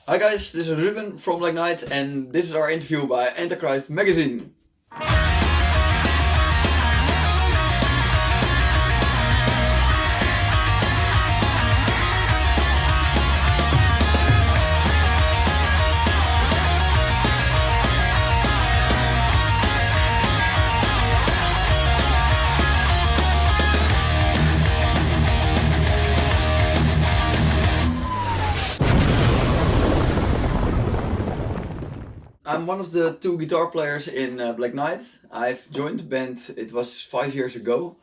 Hi guys, this is Ruben from Black Knight and this is our interview by Antichrist magazine. I'm one of the two guitar players in Black Knight. I've joined the band, it was 5 years ago.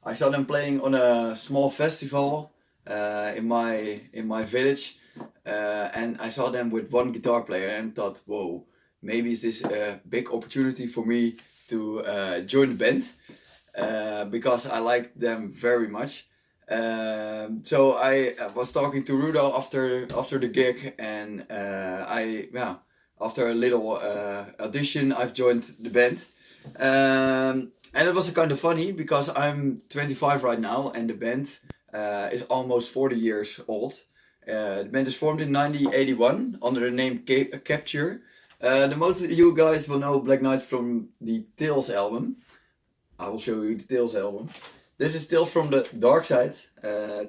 I saw them playing on a small festival in my village, and I saw them with one guitar player and thought, whoa, maybe is this a big opportunity for me to join the band, because I like them very much. So I was talking to Rudo after the gig, and after a little audition, I've joined the band. And it was kind of funny because I'm 25 right now and the band is almost 40 years old. The band is formed in 1981 under the name Capture. The most of you guys will know Black Knight from the Tales album. I will show you the Tales album. This is Tales from the Dark Side.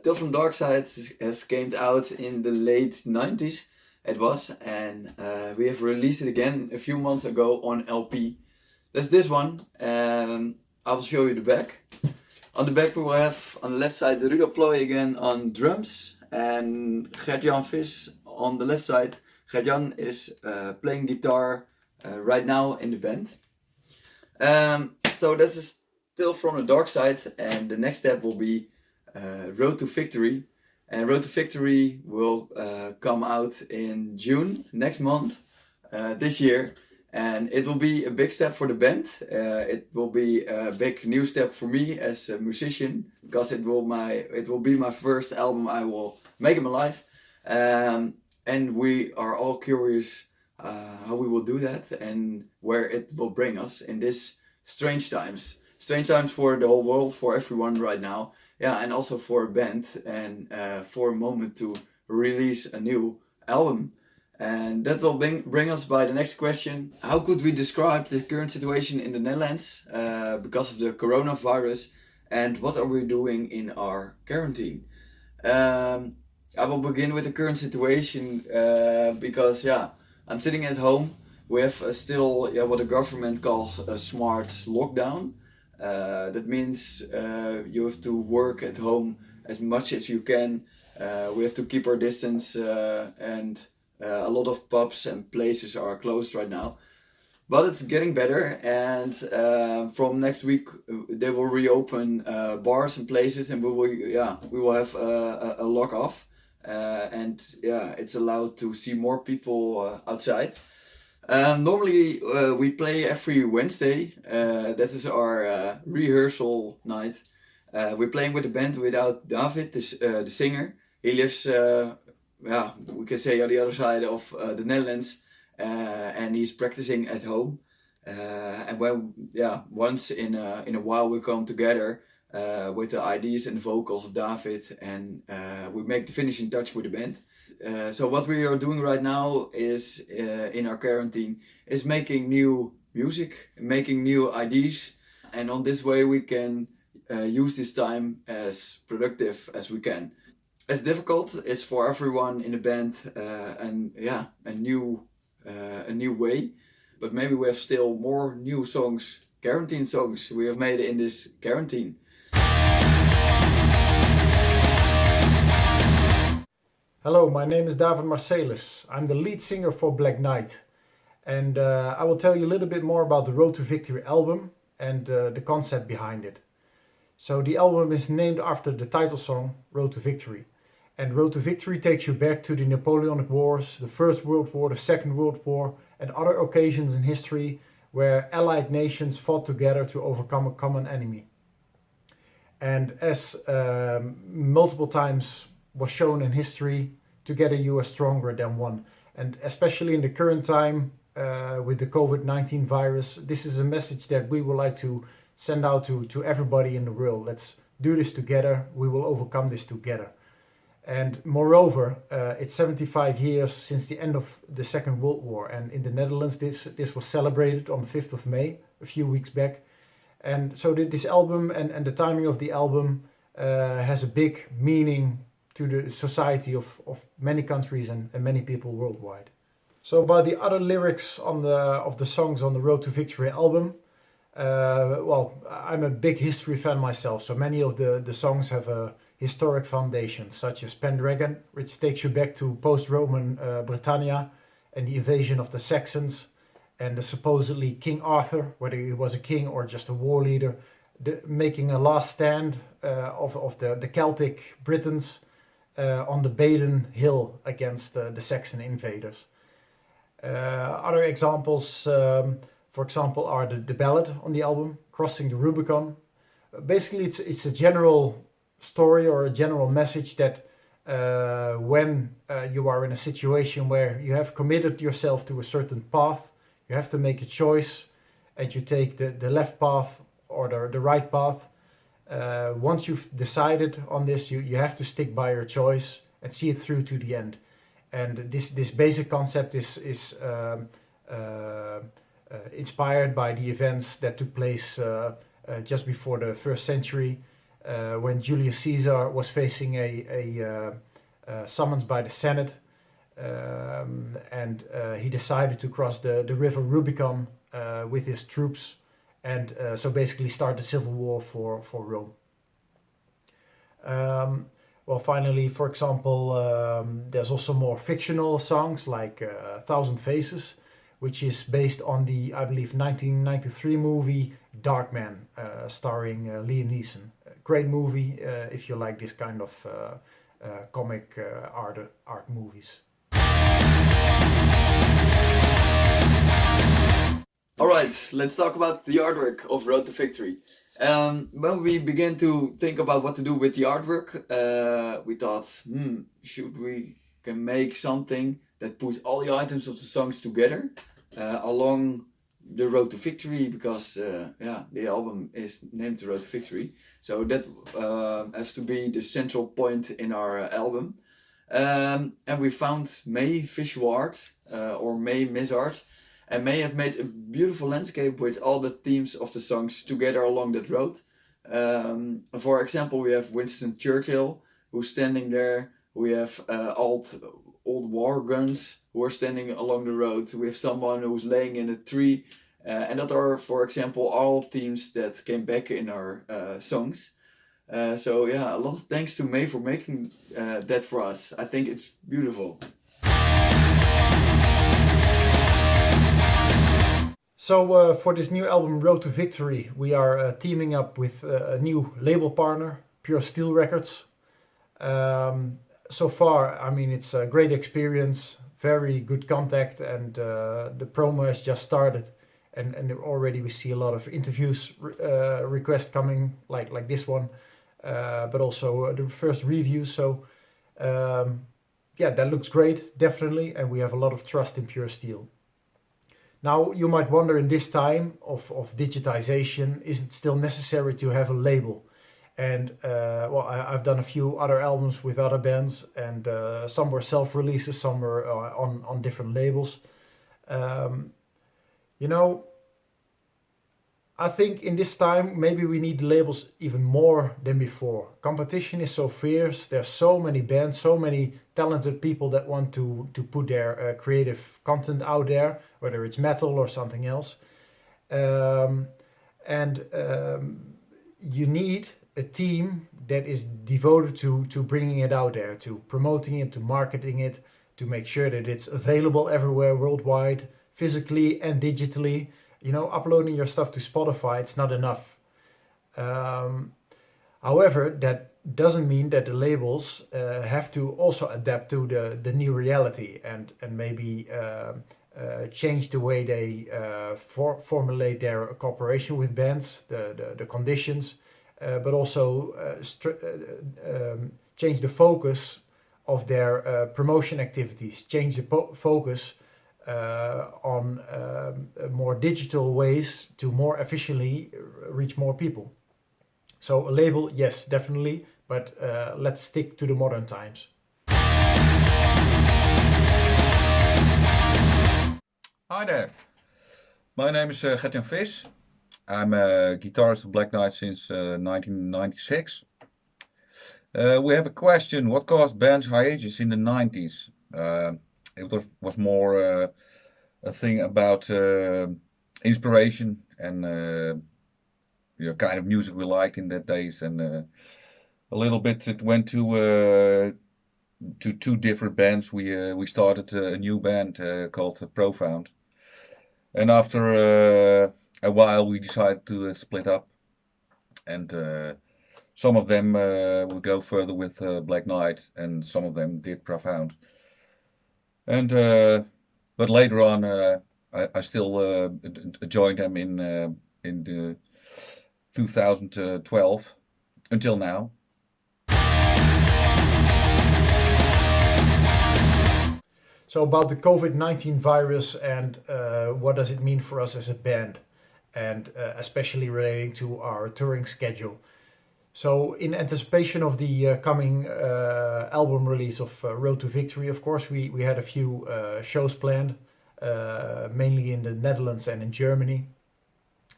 Tales from Dark Side has came out in the late 90s. It was, and we have released it again a few months ago on LP. That's this one. I will show you the back. On the back we will have on the left side Rudo Ploy again on drums and Gert-Jan Vis on the left side. Gert-Jan is playing guitar right now in the band. So this is still from the Dark Side, and the next step will be Road to Victory. And Road to Victory will come out in June next month, this year, and it will be a big step for the band. It will be a big new step for me as a musician, because it will be my first album I will make in my life, and we are all curious how we will do that and where it will bring us in this strange times for the whole world, for everyone right now. Yeah, and also for a band and for a moment to release a new album. And that will bring us by the next question. How could we describe the current situation in the Netherlands because of the coronavirus, and what are we doing in our quarantine? I will begin with the current situation because I'm sitting at home. We have still what the government calls a smart lockdown. That means you have to work at home as much as you can. We have to keep our distance, and a lot of pubs and places are closed right now. But it's getting better, and from next week they will reopen bars and places, and we will have a lock off, and it's allowed to see more people outside. Normally we play every Wednesday. That is our rehearsal night. We're playing with the band without David, the singer. He lives, we can say on the other side of the Netherlands, and he's practicing at home. And once in a while we come together with the ideas and the vocals of David, and we make the finishing touch with the band. So what we are doing right now is in our quarantine is making new music, making new ideas, and on this way we can use this time as productive as we can. As difficult is for everyone in the band, a new way, but maybe we have still more new songs, quarantine songs we have made in this quarantine. Hello, my name is David Marcelis. I'm the lead singer for Black Knight, and I will tell you a little bit more about the Road to Victory album and the concept behind it. So the album is named after the title song, Road to Victory. And Road to Victory takes you back to the Napoleonic Wars, the First World War, the Second World War, and other occasions in history where allied nations fought together to overcome a common enemy. And as multiple times was shown in history, together you are stronger than one. And especially in the current time with the COVID-19 virus, this is a message that we would like to send out to everybody in the world. Let's do this together. We will overcome this together. And moreover, it's 75 years since the end of the Second World War, and in the Netherlands this was celebrated on the 5th of May, a few weeks back. And so this album and the timing of the album has a big meaning to the society of many countries and many people worldwide. So about the other lyrics of the songs on the Road to Victory album, well, I'm a big history fan myself, so many of the songs have a historic foundation, such as Pendragon, which takes you back to post-Roman Britannia and the invasion of the Saxons, and the supposedly King Arthur, whether he was a king or just a war leader, making a last stand of the Celtic Britons on the Baden Hill against the Saxon invaders. Other examples, for example, are the ballad on the album, Crossing the Rubicon. Basically, it's a general story or a general message that when you are in a situation where you have committed yourself to a certain path, you have to make a choice, and you take the left path or the right path. Once you've decided on this, you have to stick by your choice and see it through to the end. And this basic concept is inspired by the events that took place just before the first century, when Julius Caesar was facing a summons by the Senate, and he decided to cross the river Rubicon with his troops, and so basically start the civil war for Rome. Well, finally, for example, there's also more fictional songs like Thousand Faces, which is based on the, I believe, 1993 movie Darkman, starring Liam Neeson. Great movie if you like this kind of comic art movies. Alright, let's talk about the artwork of Road to Victory. When we began to think about what to do with the artwork, we thought, should we can make something that puts all the items of the songs together along the Road to Victory, because the album is named The Road to Victory, so that has to be the central point in our album. And we found May Visual Art, or May Miss Art, and May have made a beautiful landscape with all the themes of the songs together along that road. For example, we have Winston Churchill who's standing there. We have old war guns who are standing along the road. We have someone who's laying in a tree. And that are, for example, all themes that came back in our songs. So yeah, a lot of thanks to May for making that for us. I think it's beautiful. So for this new album, Road to Victory, we are teaming up with a new label partner, Pure Steel Records. So far, I mean, it's a great experience, very good contact, and the promo has just started. And already we see a lot of interviews requests coming, like this one, but also the first reviews. So yeah, that looks great, definitely, and we have a lot of trust in Pure Steel. Now, you might wonder, in this time of digitization, is it still necessary to have a label? And well, I've done a few other albums with other bands, and some were self-releases, some were on different labels. You know, I think in this time maybe we need labels even more than before. Competition is so fierce. There's so many bands, so many talented people that want to put their creative content out there, whether it's metal or something else. You need a team that is devoted to bringing it out there, to promoting it, to marketing it, to make sure that it's available everywhere worldwide, physically and digitally. You know, uploading your stuff to Spotify, it's not enough. However, that doesn't mean that the labels have to also adapt to the new reality and maybe change the way they formulate their cooperation with bands, the conditions, but also change the focus of their promotion activities, change the focus on more digital ways to more efficiently reach more people. So a label, yes, definitely, but let's stick to the modern times. Hi there. My name is Gert-Jan Vis. I'm a guitarist of Black Knight since 1996. We have a question. What caused band's hiatus in the 90s? It was more a thing about inspiration and kind of music we liked in that days, and a little bit it went to two different bands. We started a new band called Profound, and after a while we decided to split up, and some of them would go further with Black Knight, and some of them did Profound. And but later on, I still joined them in the 2012 until now. So about the COVID-19 virus and what does it mean for us as a band, and especially relating to our touring schedule. So in anticipation of the coming album release of Road to Victory, of course, we had a few shows planned, mainly in the Netherlands and in Germany.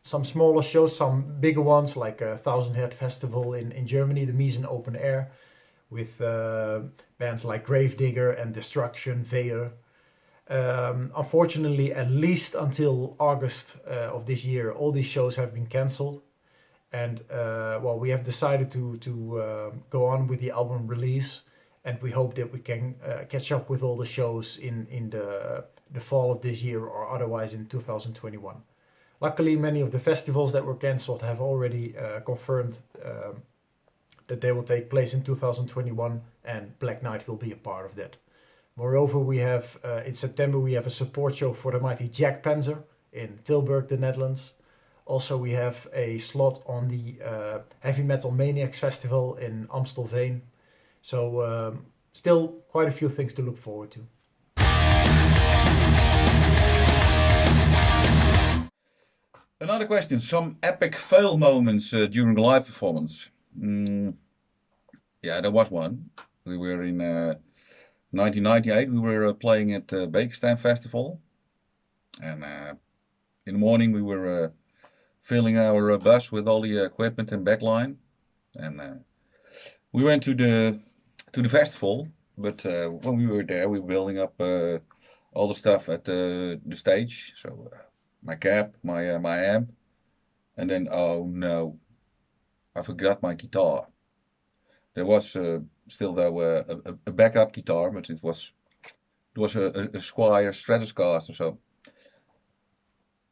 Some smaller shows, some bigger ones like Thousand Head Festival in Germany, the Miesen Open Air, with bands like Gravedigger and Destruction, Vader. Unfortunately, at least until August of this year, all these shows have been cancelled. And well, we have decided to go on with the album release, and we hope that we can catch up with all the shows in the fall of this year or otherwise in 2021. Luckily, many of the festivals that were cancelled have already confirmed that they will take place in 2021, and Black Knight will be a part of that. Moreover, we have in September we have a support show for the mighty Jack Panzer in Tilburg, the Netherlands. Also, we have a slot on the Heavy Metal Maniacs Festival in Amstelveen. So still quite a few things to look forward to. Another question, some epic fail moments during a live performance. Yeah, there was one. We were in 1998, we were playing at Beekstein Festival. And in the morning we were filling our bus with all the equipment and backline. And we went to the festival, but when we were there we were building up all the stuff at the stage. So my cap, my amp, and then oh no, I forgot my guitar. There was still though a backup guitar, but it was a Squier Stratocaster. So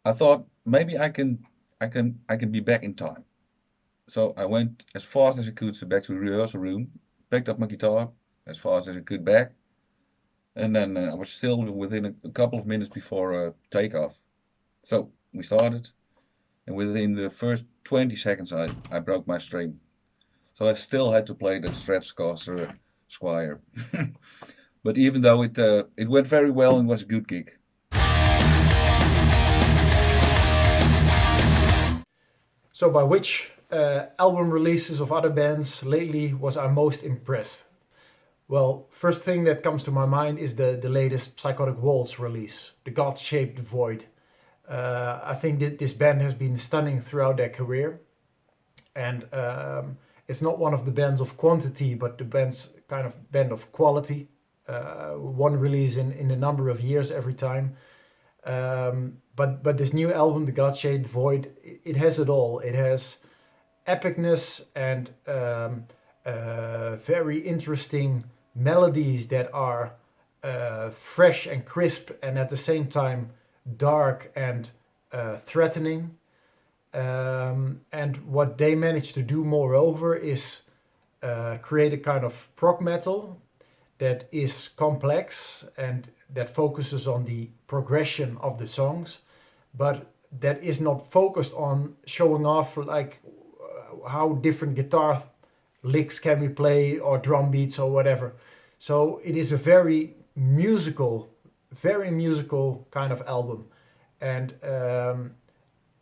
I thought maybe I can be back in time. So I went as fast as I could back to the rehearsal room, picked up my guitar as fast as I could back, and then I was still within a couple of minutes before takeoff. So we started, and within the first 20 seconds I broke my string. So I still had to play the Stratocaster Squier. But even though it went very well and was a good gig. So by which album releases of other bands lately was I most impressed? Well, first thing that comes to my mind is the latest Psychotic Waltz release, The God-Shaped Void. I think that this band has been stunning throughout their career, and it's not one of the bands of quantity, but the band's kind of band of quality. One release in a number of years every time. But this new album, The God-Shaped Void, it has it all. It has epicness and very interesting melodies that are fresh and crisp, and at the same time dark and threatening. And what they managed to do moreover is create a kind of prog metal that is complex and that focuses on the progression of the songs, but that is not focused on showing off like how different guitar licks can we play or drum beats or whatever. So it is a very musical kind of album, and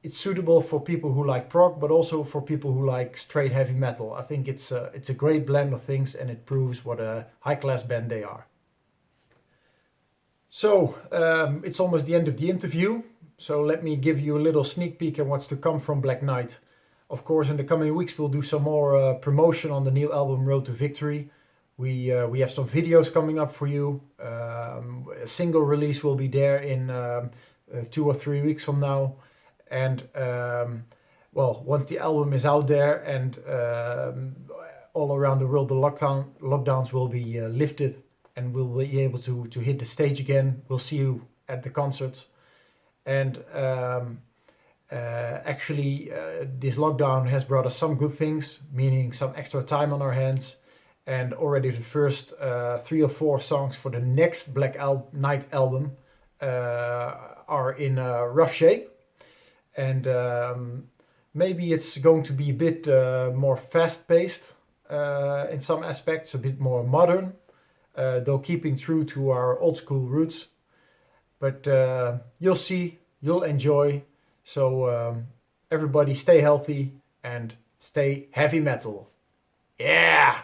it's suitable for people who like prog, but also for people who like straight heavy metal. I think it's a great blend of things, and it proves what a high-class band they are. So it's almost the end of the interview. So let me give you a little sneak peek at what's to come from Black Knight. Of course, in the coming weeks we'll do some more promotion on the new album Road to Victory. We have some videos coming up for you. A single release will be there in 2 or 3 weeks from now. And well, once the album is out there and all around the world the lockdowns will be lifted and we'll be able to hit the stage again. We'll see you at the concerts. And actually, this lockdown has brought us some good things, meaning some extra time on our hands. And already the first 3 or 4 songs for the next Black Knight album are in rough shape. And maybe it's going to be a bit more fast-paced in some aspects, a bit more modern, though keeping true to our old school roots. But you'll see, you'll enjoy. So everybody stay healthy and stay heavy metal. Yeah!